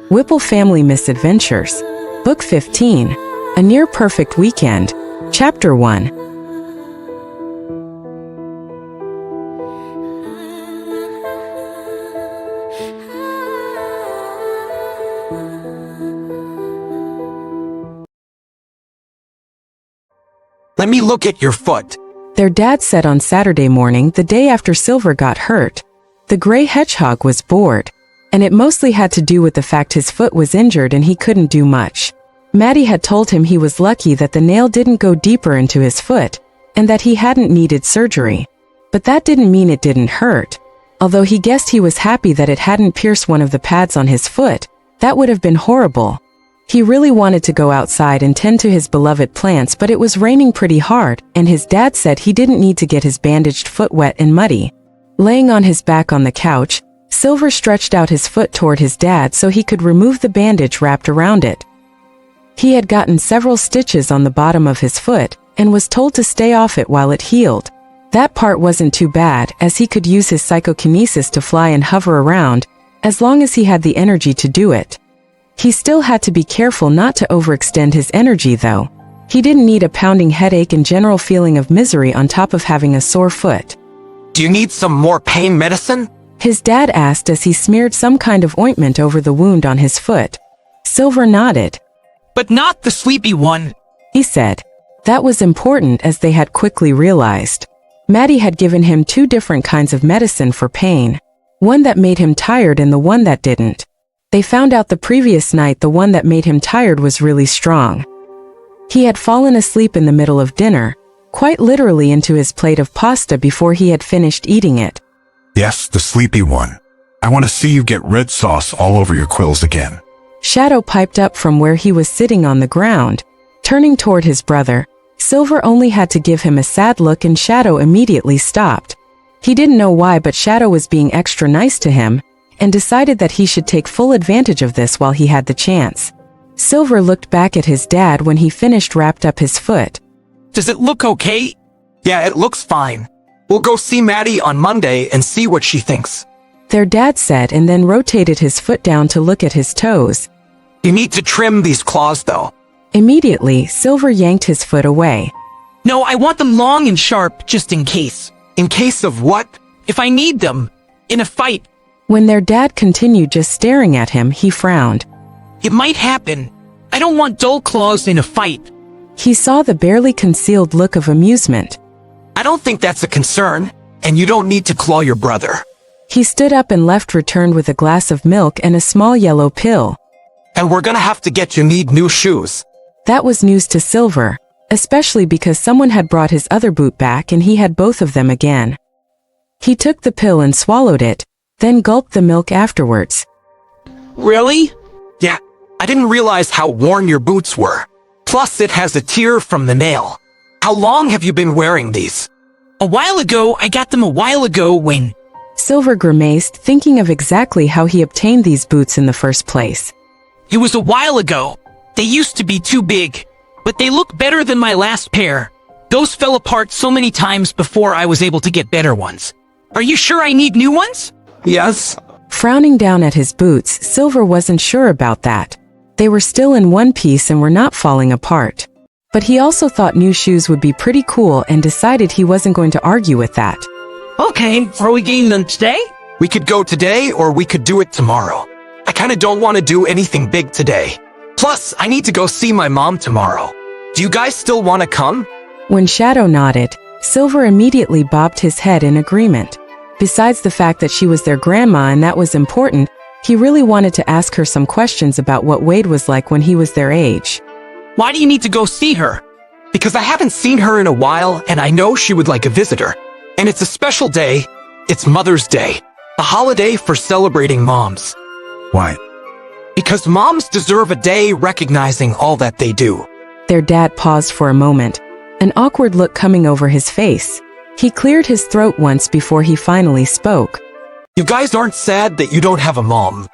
Whipple Family Misadventures. Book 15. A Near Perfect Weekend. Chapter 1. Let me look at your foot. Their dad said on Saturday morning, the day after Silver got hurt. The gray hedgehog was bored, and it mostly had to do with the fact his foot was injured and he couldn't do much. Maddie had told him he was lucky that the nail didn't go deeper into his foot, and that he hadn't needed surgery. But that didn't mean it didn't hurt. Although he guessed he was happy that it hadn't pierced one of the pads on his foot, that would have been horrible. He really wanted to go outside and tend to his beloved plants, but it was raining pretty hard, and his dad said he didn't need to get his bandaged foot wet and muddy. Laying on his back on the couch, Silver stretched out his foot toward his dad so he could remove the bandage wrapped around it. He had gotten several stitches on the bottom of his foot, and was told to stay off it while it healed. That part wasn't too bad, as he could use his psychokinesis to fly and hover around, as long as he had the energy to do it. He still had to be careful not to overextend his energy though. He didn't need a pounding headache and general feeling of misery on top of having a sore foot. Do you need some more pain medicine? His dad asked as he smeared some kind of ointment over the wound on his foot. Silver nodded. But not the sleepy one, he said. That was important, as they had quickly realized. Maddie had given him 2 different kinds of medicine for pain. One that made him tired and the one that didn't. They found out the previous night the one that made him tired was really strong. He had fallen asleep in the middle of dinner, quite literally into his plate of pasta before he had finished eating it. Yes, the sleepy one. I want to see you get red sauce all over your quills again. Shadow piped up from where he was sitting on the ground. Turning toward his brother, Silver only had to give him a sad look and Shadow immediately stopped. He didn't know why, but Shadow was being extra nice to him, and decided that he should take full advantage of this while he had the chance. Silver looked back at his dad when he finished wrapped up his foot. Does it look okay? Yeah, it looks fine. We'll go see Maddie on Monday and see what she thinks. Their dad said, and then rotated his foot down to look at his toes. You need to trim these claws though. Immediately, Silver yanked his foot away. No, I want them long and sharp, just in case. In case of what? If I need them. In a fight. When their dad continued just staring at him, he frowned. It might happen. I don't want dull claws in a fight. He saw the barely concealed look of amusement. I don't think that's a concern, and you don't need to claw your brother. He stood up and left, returned with a glass of milk and a small yellow pill. And we're gonna have to get you new shoes. That was news to Silver, especially because someone had brought his other boot back and he had both of them again. He took the pill and swallowed it, then gulped the milk afterwards. Really? Yeah, I didn't realize how worn your boots were. Plus, it has a tear from the nail. How long have you been wearing these? A while ago. I got them a while ago when... Silver grimaced, thinking of exactly how he obtained these boots in the first place. It was a while ago. They used to be too big, but they look better than my last pair. Those fell apart so many times before I was able to get better ones. Are you sure I need new ones? Yes. Frowning down at his boots, Silver wasn't sure about that. They were still in one piece and were not falling apart. But he also thought new shoes would be pretty cool and decided he wasn't going to argue with that. Okay, are we getting them today? We could go today or we could do it tomorrow. I kinda don't want to do anything big today. Plus, I need to go see my mom tomorrow. Do you guys still want to come? When Shadow nodded, Silver immediately bobbed his head in agreement. Besides the fact that she was their grandma and that was important, he really wanted to ask her some questions about what Wade was like when he was their age. Why do you need to go see her? Because I haven't seen her in a while and I know she would like a visitor. And it's a special day. It's Mother's Day. A holiday for celebrating moms. Why? Because moms deserve a day recognizing all that they do. Their dad paused for a moment, an awkward look coming over his face. He cleared his throat once before he finally spoke. You guys aren't sad that you don't have a mom,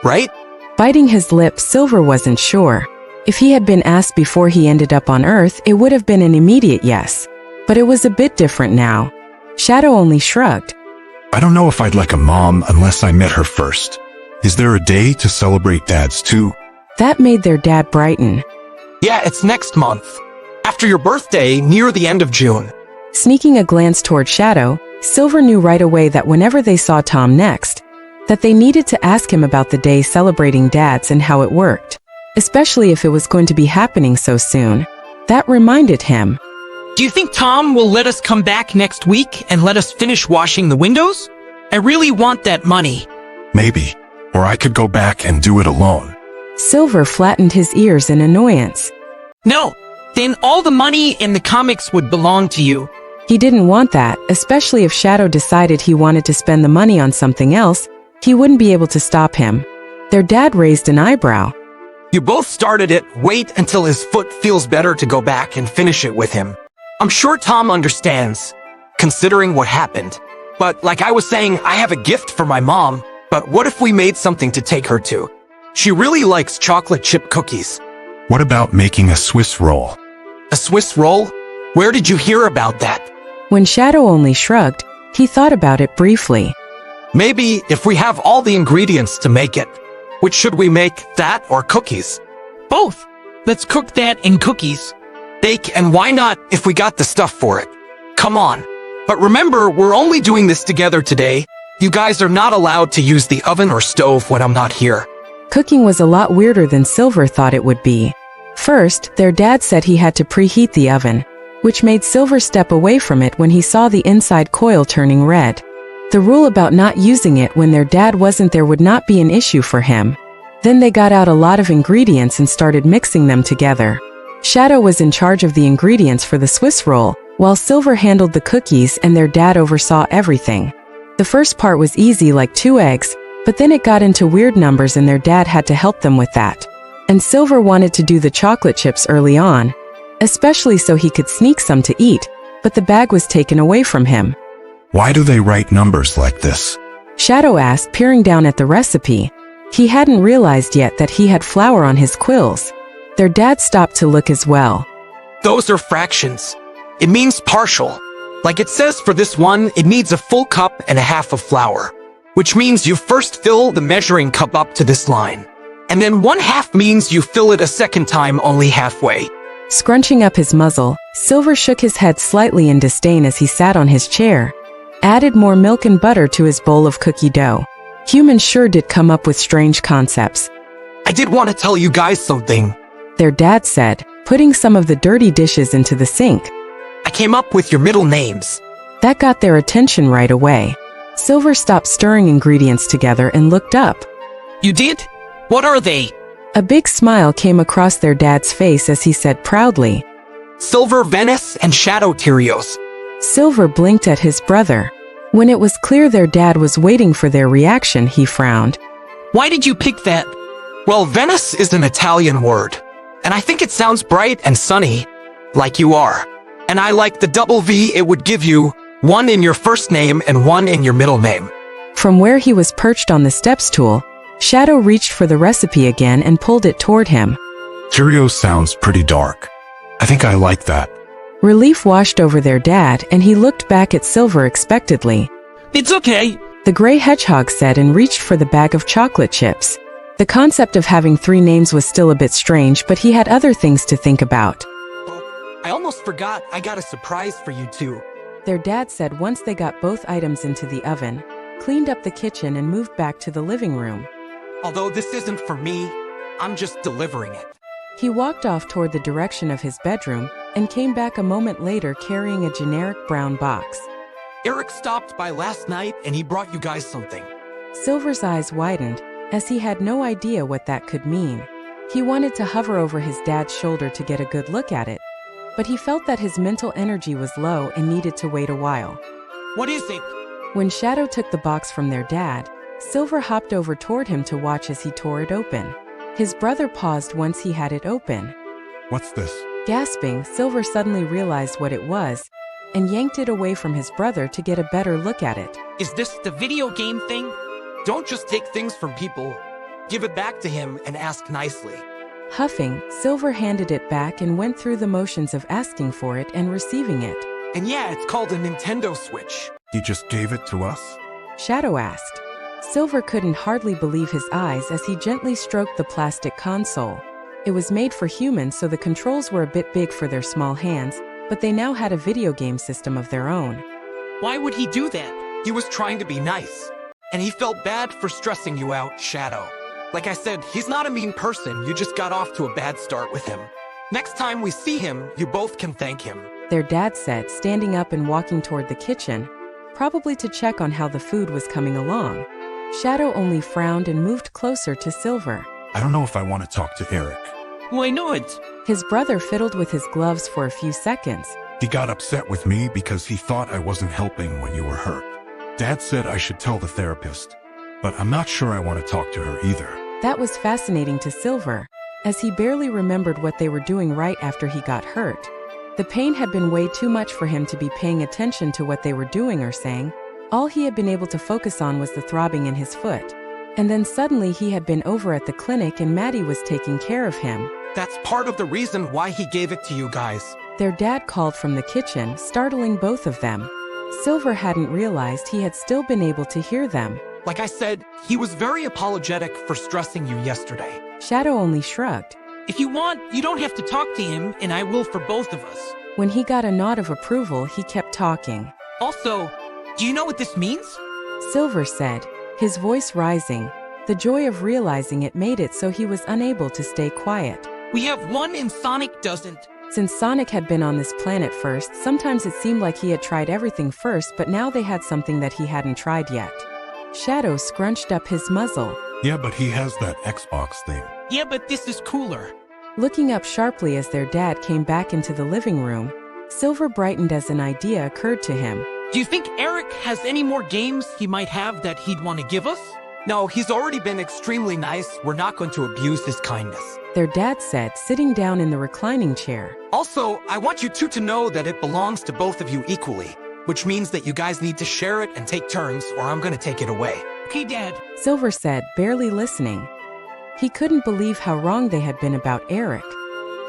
right? Biting his lip, Silver wasn't sure. If he had been asked before he ended up on Earth, it would have been an immediate yes. But it was a bit different now. Shadow only shrugged. I don't know if I'd like a mom unless I met her first. Is there a day to celebrate dads too? That made their dad brighten. Yeah, it's next month. After your birthday, near the end of June. Sneaking a glance toward Shadow, Silver knew right away that whenever they saw Tom next, that they needed to ask him about the day celebrating dads and how it worked, especially if it was going to be happening so soon. That reminded him. Do you think Tom will let us come back next week and let us finish washing the windows? I really want that money. Maybe. Or I could go back and do it alone. Silver flattened his ears in annoyance. No, then all the money in the comics would belong to you. He didn't want that, especially if Shadow decided he wanted to spend the money on something else. He wouldn't be able to stop him. Their dad raised an eyebrow. You both started it. Wait until his foot feels better to go back and finish it with him. I'm sure Tom understands, considering what happened. But like I was saying, I have a gift for my mom. But what if we made something to take her to? She really likes chocolate chip cookies. What about making a Swiss roll? A Swiss roll? Where did you hear about that? When Shadow only shrugged, he thought about it briefly. Maybe if we have all the ingredients to make it. Which should we make, that or cookies? Both. Let's cook that and cookies. Bake, and why not if we got the stuff for it? Come on. But remember, we're only doing this together today. You guys are not allowed to use the oven or stove when I'm not here. Cooking was a lot weirder than Silver thought it would be. First, their dad said he had to preheat the oven, which made Silver step away from it when he saw the inside coil turning red. The rule about not using it when their dad wasn't there would not be an issue for him. Then they got out a lot of ingredients and started mixing them together. Shadow was in charge of the ingredients for the Swiss roll, while Silver handled the cookies and their dad oversaw everything. The first part was easy, like 2 eggs, but then it got into weird numbers and their dad had to help them with that. And Silver wanted to do the chocolate chips early on, especially so he could sneak some to eat, but the bag was taken away from him. Why do they write numbers like this? Shadow asked, peering down at the recipe. He hadn't realized yet that he had flour on his quills. Their dad stopped to look as well. Those are fractions. It means partial. Like it says for this one, it needs a full cup and a half of flour. Which means you first fill the measuring cup up to this line. And then 1/2 means you fill it a second time only halfway. Scrunching up his muzzle, Silver shook his head slightly in disdain as he sat on his chair, added more milk and butter to his bowl of cookie dough. Humans sure did come up with strange concepts. I did want to tell you guys something. Their dad said, putting some of the dirty dishes into the sink. I came up with your middle names. That got their attention right away. Silver stopped stirring ingredients together and looked up. You did? What are they? A big smile came across their dad's face as he said proudly. Silver Venice and Shadow Tyrios. Silver blinked at his brother. When it was clear their dad was waiting for their reaction, he frowned. Why did you pick that? Well, Venice is an Italian word, and I think it sounds bright and sunny, like you are. And I like the double V it would give you, one in your first name and one in your middle name. From where he was perched on the step stool, Shadow reached for the recipe again and pulled it toward him. Cheerios sounds pretty dark. I think I like that. Relief washed over their dad, and he looked back at Silver expectantly. It's okay. The gray hedgehog said and reached for the bag of chocolate chips. The concept of having 3 names was still a bit strange, but he had other things to think about. Oh, I almost forgot I got a surprise for you two. Their dad said once they got both items into the oven, cleaned up the kitchen and moved back to the living room. Although this isn't for me, I'm just delivering it. He walked off toward the direction of his bedroom and came back a moment later carrying a generic brown box. Eric stopped by last night and he brought you guys something. Silver's eyes widened, as he had no idea what that could mean. He wanted to hover over his dad's shoulder to get a good look at it, but he felt that his mental energy was low and needed to wait a while. What is it? When Shadow took the box from their dad, Silver hopped over toward him to watch as he tore it open. His brother paused once he had it open. What's this? Gasping, Silver suddenly realized what it was and yanked it away from his brother to get a better look at it. Is this the video game thing? Don't just take things from people. Give it back to him and ask nicely. Huffing, Silver handed it back and went through the motions of asking for it and receiving it. And yeah, it's called a Nintendo Switch. He just gave it to us? Shadow asked. Silver couldn't hardly believe his eyes as he gently stroked the plastic console. It was made for humans, so the controls were a bit big for their small hands, but they now had a video game system of their own. Why would he do that? He was trying to be nice. And he felt bad for stressing you out, Shadow. Like I said, he's not a mean person, you just got off to a bad start with him. Next time we see him, you both can thank him. Their dad said, standing up and walking toward the kitchen, probably to check on how the food was coming along. Shadow only frowned and moved closer to Silver. I don't know if I want to talk to Eric. Why not? His brother fiddled with his gloves for a few seconds. He got upset with me because he thought I wasn't helping when you were hurt. Dad said I should tell the therapist, but I'm not sure I want to talk to her either. That was fascinating to Silver, as he barely remembered what they were doing right after he got hurt. The pain had been way too much for him to be paying attention to what they were doing or saying. All he had been able to focus on was the throbbing in his foot. And then suddenly he had been over at the clinic and Maddie was taking care of him. That's part of the reason why he gave it to you guys. Their dad called from the kitchen, startling both of them. Silver hadn't realized he had still been able to hear them. Like I said, he was very apologetic for stressing you yesterday. Shadow only shrugged. If you want, you don't have to talk to him, and I will for both of us. When he got a nod of approval, he kept talking. Also, do you know what this means? Silver said, his voice rising. The joy of realizing it made it so he was unable to stay quiet. We have one and Sonic doesn't. Since Sonic had been on this planet first, sometimes it seemed like he had tried everything first, but now they had something that he hadn't tried yet. Shadow scrunched up his muzzle. Yeah, but he has that Xbox thing. Yeah, but this is cooler. Looking up sharply as their dad came back into the living room, Silver brightened as an idea occurred to him. Do you think Eric has any more games he might have that he'd want to give us? No, he's already been extremely nice. We're not going to abuse his kindness. Their dad said, sitting down in the reclining chair. Also, I want you two to know that it belongs to both of you equally, which means that you guys need to share it and take turns, or I'm going to take it away. Okay, Dad. Silver said, barely listening. He couldn't believe how wrong they had been about Eric.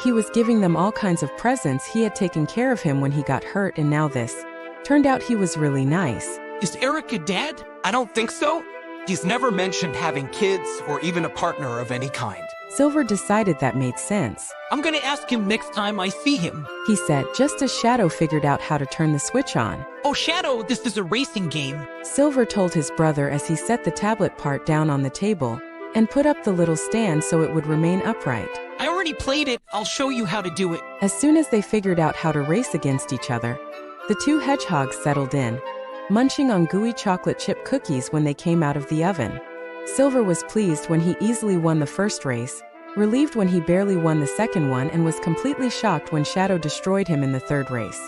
He was giving them all kinds of presents, he had taken care of him when he got hurt, and now this. Turned out he was really nice. Is Eric a dad? I don't think so. He's never mentioned having kids or even a partner of any kind. Silver decided that made sense. I'm gonna ask him next time I see him. He said, just as Shadow figured out how to turn the switch on. Oh, Shadow, this is a racing game. Silver told his brother as he set the tablet part down on the table and put up the little stand so it would remain upright. I already played it. I'll show you how to do it. As soon as they figured out how to race against each other, the two hedgehogs settled in, munching on gooey chocolate chip cookies when they came out of the oven. Silver was pleased when he easily won the first race, relieved when he barely won the second one, and was completely shocked when Shadow destroyed him in the third race.